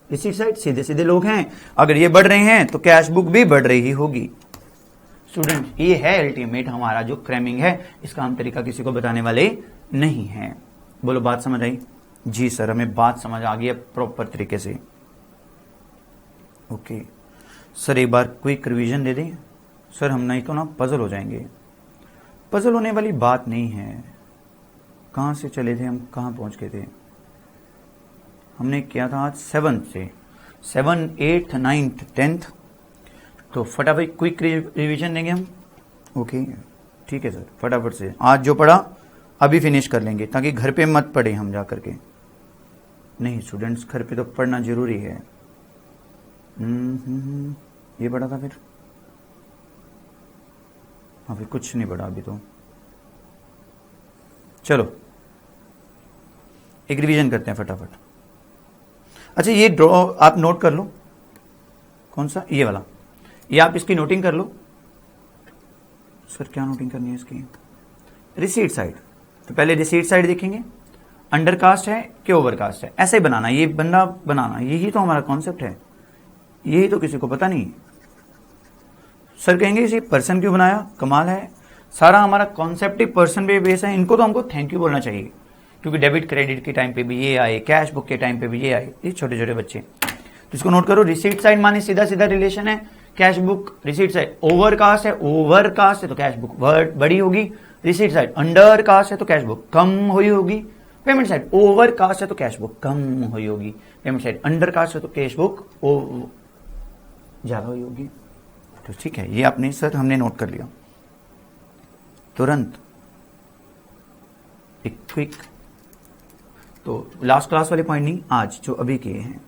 रिसीट साइड सीधे सीधे लोग हैं, अगर ये बढ़ रहे हैं तो कैश बुक भी बढ़ रही होगी। स्टूडेंट, ये है अल्टीमेट हमारा जो क्रैमिंग है, इसका हम तरीका किसी को बताने वाले नहीं है। बोलो बात समझ आई? जी सर, हमें बात समझ आ गई है प्रॉपर तरीके से। ओके सर, एक बार क्विक रिवीजन दे दें सर, हम नहीं तो ना पजल हो जाएंगे। पजल होने वाली बात नहीं है। कहां से चले थे हम, कहां पहुंच गए थे? हमने किया था आज 7 से 7, 8, 9, 10, तो फटाफट क्विक रिवीजन देंगे हम। ओके ठीक है सर, फटाफट से आज जो पढ़ा अभी फिनिश कर लेंगे, ताकि घर पे मत पढ़े हम जा करके। नहीं स्टूडेंट्स, घर पे तो पढ़ना जरूरी है। ये पढ़ा था फिर? हाँ, फिर कुछ नहीं पढ़ा अभी तो। चलो एक रिवीजन करते हैं फटाफट। अच्छा, ये ड्रॉ आप नोट कर लो, कौन सा, ये वाला, ये आप इसकी नोटिंग कर लो। सर क्या नोटिंग करनी है इसकी? रिसीट साइड, तो पहले रिसीट साइड देखेंगे, अंडरकास्ट है कि ओवरकास्ट है, ऐसे ही बनाना, ये बंदा बनाना, यही तो हमारा कॉन्सेप्ट है, यही तो किसी को पता नहीं। सर कहेंगे इसे पर्सन क्यों बनाया, कमाल है, सारा हमारा कॉन्सेप्ट ही पर्सन पे बेस है। इनको तो हमको थैंक यू बोलना चाहिए, क्योंकि डेबिट क्रेडिट के टाइम पे भी ये आए, कैश बुक के टाइम पे भी ये आए, ये छोटे छोटे बच्चे। तो इसको नोट करो, रिसीट साइड माने सीधा सीधा रिलेशन है, cash book receipt side overcast है तो कैश बुक बड़ी होगी, रिसीट साइड अंडरकास्ट है तो कैश बुक कम हुई होगी, पेमेंट साइड ओवरकास्ट है तो कैश बुक कम हुई होगी, पेमेंट साइड अंडरकास्ट है तो कैश बुक ज्यादा हुई होगी। तो ठीक है, ये आपने सर हमने नोट कर लिया। तुरंत एक क्विक, तो लास्ट क्लास वाले पॉइंट नहीं, आज जो अभी किए हैं।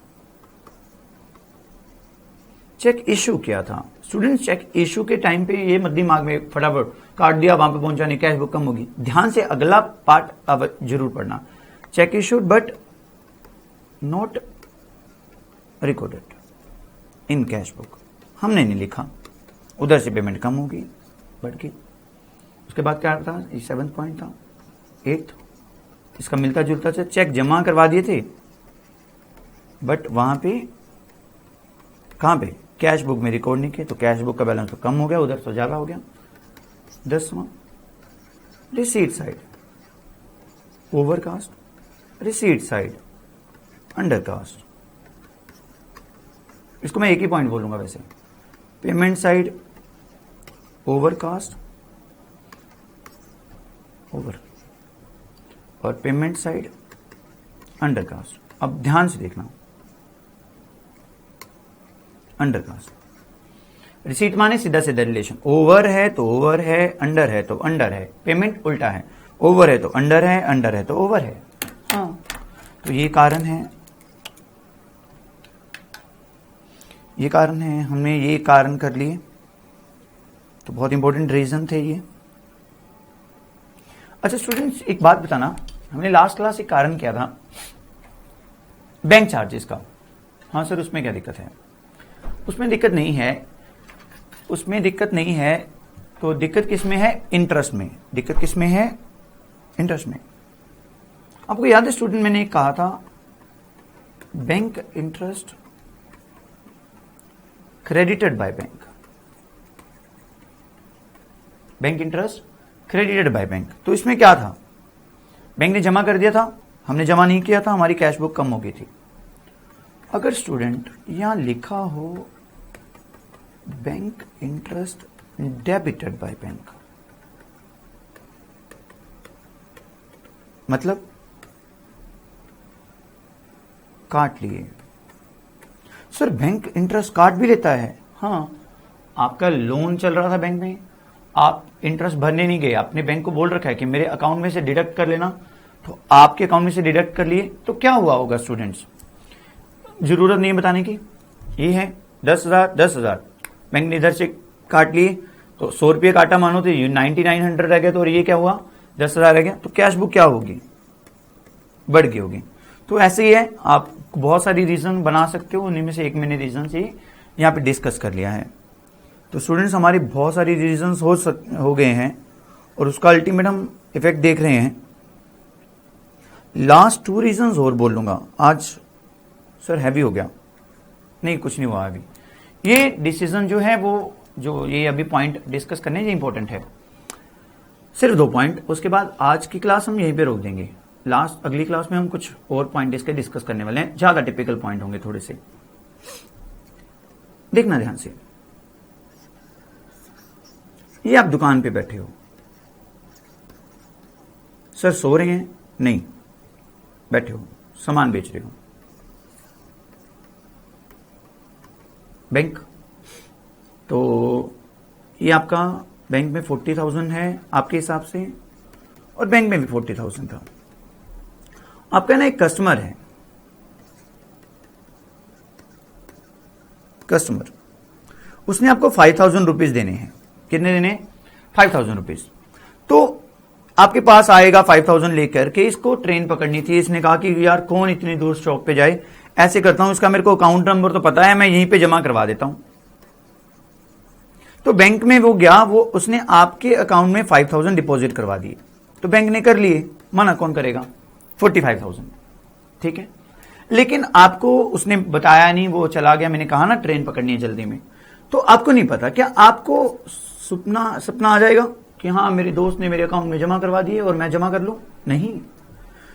चेक इशू किया था स्टूडेंट्स, चेक इशू के टाइम पे ये मत दिमाग में फटाफट काट दिया, वहां पे पहुंचा नहीं, कैश बुक कम होगी। ध्यान से अगला पार्ट अब जरूर पढ़ना। Check issued but not recorded in cash book, हमने नहीं लिखा, उधर से पेमेंट कम होगी, बढ़ गई। उसके बाद क्या था, ये 7th पॉइंट था, 8th, इसका मिलता जुलता था, चेक जमा करवा दिए थे बट वहां पे कहां पे, कैश बुक में रिकॉर्ड नहीं किए, तो कैश बुक का बैलेंस तो कम हो गया, उधर तो ज्यादा हो गया। 10वां, receipt side overcast, receipt side undercast. इसको मैं एक ही पॉइंट बोलूंगा वैसे, पेमेंट साइड ओवरकास्ट ओवर और पेमेंट साइड अंडरकास्ट। अब ध्यान से देखना, अंडरकास्ट, रिसीट माने सीधा सीधा रिलेशन, ओवर है तो ओवर है, अंडर है तो अंडर है, पेमेंट उल्टा है, ओवर है तो अंडर है, अंडर है तो ओवर है। हाँ, तो ये कारण है, ये कारण है, हमने ये कारण कर लिए, तो बहुत इंपॉर्टेंट रीजन थे ये। अच्छा स्टूडेंट्स, एक बात बताना, हमने लास्ट क्लास एक कारण किया था बैंक चार्जेस का। हाँ सर, उसमें क्या दिक्कत है? उसमें दिक्कत नहीं है, उसमें दिक्कत नहीं है, तो दिक्कत किसमें है, इंटरेस्ट में। दिक्कत किसमें है, इंटरेस्ट में। आपको याद है स्टूडेंट, मैंने कहा था bank interest credited by bank, bank interest credited by bank. तो इसमें क्या था, बैंक ने जमा कर दिया था, हमने जमा नहीं किया था, हमारी कैश बुक कम हो गई थी। अगर स्टूडेंट यहां लिखा हो bank interest debited by bank, मतलब काट लिए। सर बैंक इंटरेस्ट काट भी लेता है? हाँ, आपका लोन चल रहा था बैंक में, आप इंटरेस्ट भरने नहीं गए, आपने बैंक को बोल रखा है कि मेरे अकाउंट में से डिडक्ट कर लेना, तो आपके अकाउंट में से डिडक्ट कर लिए, तो क्या हुआ होगा स्टूडेंट्स? जरूरत नहीं बताने की, ये है 10,000 10,000 बैंक ने इधर से काट लिए, तो 100 रुपये काटा मानो तो 9900 रह गया, तो ये क्या हुआ 10,000 रह गया, तो कैश बुक क्या होगी? बढ़ गई होगी। तो ऐसे ही है, आप बहुत सारी रीजन बना सकते हो, उन्हीं में से एक मैंने रीजन से यहाँ पे डिस्कस कर लिया है। तो स्टूडेंट्स हमारी बहुत सारी रीजंस हो गए हैं और उसका अल्टीमेट हम इफेक्ट देख रहे हैं। लास्ट 2 रीजंस और बोल लूंगा आज। सर हैवी हो गया? नहीं, कुछ नहीं हुआ अभी। ये डिसीजन जो है वो जो ये अभी पॉइंट डिस्कस करने ये इंपॉर्टेंट है, सिर्फ 2 पॉइंट, उसके बाद आज की क्लास हम यहीं पे रोक देंगे। लास्ट अगली क्लास में हम कुछ और पॉइंट इसके डिस्कस करने वाले हैं, ज्यादा टिपिकल पॉइंट होंगे थोड़े से, देखना ध्यान से। ये आप दुकान पे बैठे हो, सर सो रहे हैं? नहीं, बैठे हो, सामान बेच रहे हो। बैंक, तो ये आपका बैंक में 40,000 है आपके हिसाब से, और बैंक में भी 40,000 था। आपका ना एक कस्टमर है, कस्टमर, उसने आपको 5,000 रुपीज देने हैं। कितने देने? 5,000 रुपीज। तो आपके पास आएगा 5,000 लेकर के, इसको ट्रेन पकड़नी थी। इसने कहा कि यार कौन इतनी दूर स्टॉप पे जाए, ऐसे करता हूं, इसका मेरे को अकाउंट नंबर तो पता है, मैं यहीं पे जमा करवा देता हूं। तो बैंक में वो गया, वो उसने आपके अकाउंट में 5,000 डिपॉजिट करवा दिए, तो बैंक ने कर लिए, मना कौन करेगा? 45,000, ठीक है। लेकिन आपको उसने बताया नहीं, वो चला गया, मैंने कहा ना ट्रेन पकड़नी है जल्दी में, तो आपको नहीं पता, क्या आपको सपना आ जाएगा कि हाँ मेरे दोस्त ने मेरे अकाउंट में जमा करवा दिए और मैं जमा कर लूं? नहीं।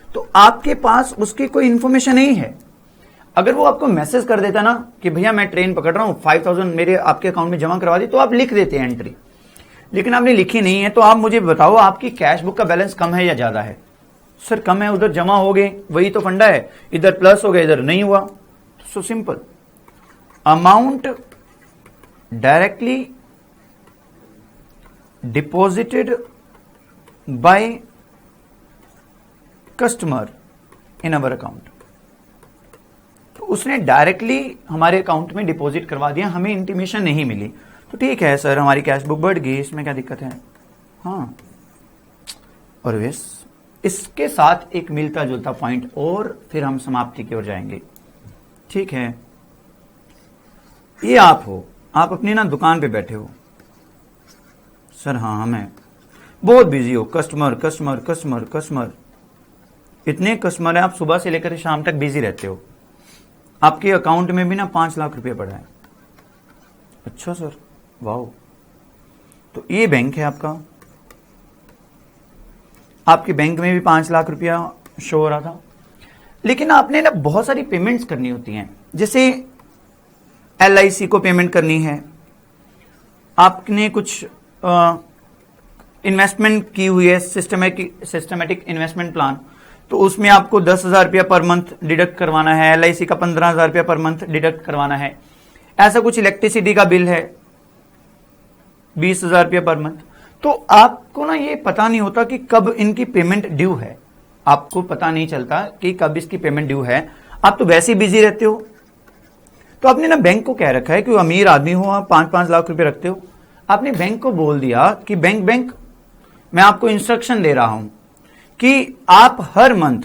तो आपके पास उसकी कोई इंफॉर्मेशन नहीं है। अगर वो आपको मैसेज कर देता ना कि भैया मैं ट्रेन पकड़ रहा हूं, 5,000 मेरे आपके अकाउंट में जमा करवा दी, तो आप लिख देते हैं एंट्री, लेकिन आपने लिखी नहीं है। तो आप मुझे बताओ आपकी कैश बुक का बैलेंस कम है या ज्यादा है? सर कम है, उधर जमा हो गए, वही तो फंडा है, इधर प्लस हो गया, इधर नहीं हुआ। So simple, amount directly deposited by customer in our account, तो उसने डायरेक्टली हमारे अकाउंट में डिपॉजिट करवा दिया, हमें इंटीमेशन नहीं मिली। तो ठीक है सर, हमारी कैश बुक बढ़ गई, इसमें क्या दिक्कत है? हाँ, और इसके साथ एक मिलता जुलता पॉइंट और फिर हम समाप्ति की ओर जाएंगे, ठीक है। ये आप हो, आप अपनी ना दुकान पे बैठे हो। सर हाँ, मैं बहुत बिजी हो, कस्टमर कस्टमर कस्टमर कस्टमर, इतने कस्टमर है, आप सुबह से लेकर शाम तक बिजी रहते हो, आपके अकाउंट में भी ना 5 लाख रुपए पड़ा है। अच्छा सर, वाओ। तो ये बैंक है आपका, आपके बैंक में भी 5 लाख रुपया शो हो रहा था, लेकिन आपने ना बहुत सारी पेमेंट्स करनी होती हैं, जैसे LIC को पेमेंट करनी है, आपने कुछ इन्वेस्टमेंट की हुई है, सिस्टमेटिक इन्वेस्टमेंट प्लान, तो उसमें आपको 10,000 रुपया पर मंथ डिडक्ट करवाना है, LIC का 15,000 रुपया पर मंथ डिडक्ट करवाना है। ऐसा कुछ इलेक्ट्रिसिटी का बिल है 20,000 रुपया पर मंथ। तो आपको ना ये पता नहीं होता कि कब इनकी पेमेंट ड्यू है, आपको पता नहीं चलता कि कब इसकी पेमेंट ड्यू है, आप तो वैसे ही बिजी रहते हो। तो आपने ना बैंक को कह रखा है कि अमीर आदमी हो, आप 5-5 लाख रुपए रखते हो, आपने बैंक को बोल दिया कि बैंक मैं आपको इंस्ट्रक्शन दे रहा हूं कि आप हर मंथ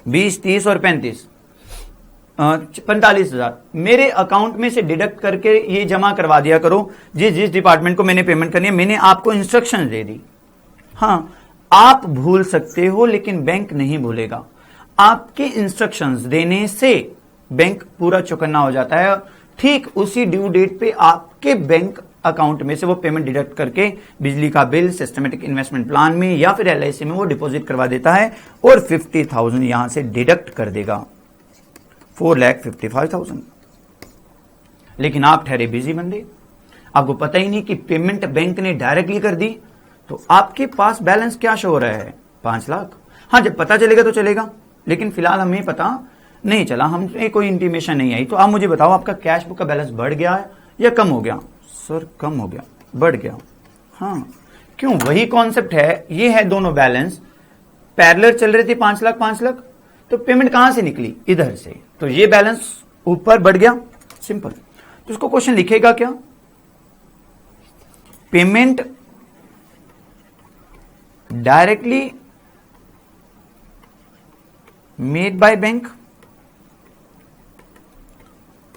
20, 30 और 45,000 मेरे अकाउंट में से डिडक्ट करके ये जमा करवा दिया करो, जिस डिपार्टमेंट को मैंने पेमेंट करनी है, मैंने आपको इंस्ट्रक्शन दे दी। हाँ, आप भूल सकते हो लेकिन बैंक नहीं भूलेगा। आपके इंस्ट्रक्शंस देने से बैंक पूरा चौकन्ना हो जाता है, ठीक उसी ड्यू डेट पे आपके बैंक अकाउंट में से वो पेमेंट डिडक्ट करके बिजली का बिल, सिस्टमेटिक इन्वेस्टमेंट प्लान में या फिर LIC में वो डिपॉजिट करवा देता है और 50,000 यहां से डिडक्ट कर देगा, 4,55,000। लेकिन आप ठहरे बिजी बंदे, आपको पता ही नहीं कि पेमेंट बैंक ने डायरेक्टली कर दी, तो आपके पास बैलेंस क्या शो हो रहा है? 5 लाख। हाँ, जब पता चलेगा तो चलेगा, लेकिन फिलहाल हमें पता नहीं चला, हमसे कोई इंटीमेशन नहीं आई। तो आप मुझे बताओ आपका कैश बुक का बैलेंस बढ़ गया है या कम हो गया? सर कम हो गया, बढ़ गया। हाँ क्यों? वही कॉन्सेप्ट है, ये है दोनों बैलेंस पैरेलल चल रहे थे, 5 लाख 5 लाख, तो पेमेंट कहां से निकली? इधर से, तो ये बैलेंस ऊपर बढ़ गया, सिंपल। तो उसको क्वेश्चन लिखेगा क्या? Payment directly made by bank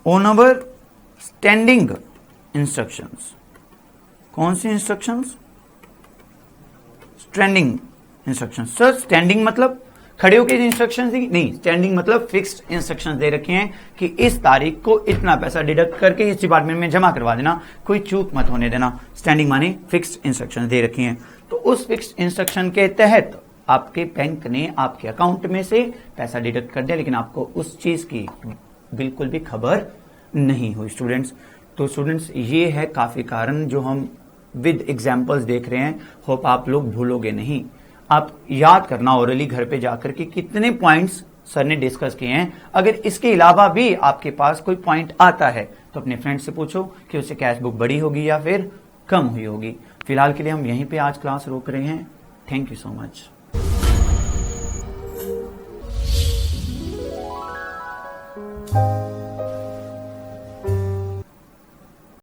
on our standing instructions. कौन सी instructions? Standing instructions. Sir standing मतलब खड़े होकर इंस्ट्रक्शंस दी? नहीं, स्टैंडिंग मतलब फिक्स्ड इंस्ट्रक्शंस दे रखे हैं कि इस तारीख को इतना पैसा डिडक्ट करके इस डिपार्टमेंट में जमा करवा देना, कोई चूक मत होने देना। स्टैंडिंग माने फिक्स्ड इंस्ट्रक्शंस दे रखी हैं। तो उस फिक्स्ड इंस्ट्रक्शन के तहत आपके बैंक ने आपके अकाउंट में से पैसा डिडक्ट कर दिया, लेकिन आपको उस चीज की बिल्कुल भी खबर नहीं हुई स्टूडेंट्स। तो स्टूडेंट्स ये है काफी कारण जो हम विद एग्जाम्पल्स देख रहे हैं। होप आप लोग भूलोगे नहीं, आप याद करना ओरली घर पे जाकर के कितने पॉइंट्स सर ने डिस्कस किए हैं। अगर इसके अलावा भी आपके पास कोई पॉइंट आता है तो अपने फ्रेंड से पूछो कि उससे कैश बुक बड़ी होगी या फिर कम हुई होगी। फिलहाल के लिए हम यहीं पे आज क्लास रोक रहे हैं। Thank you so much.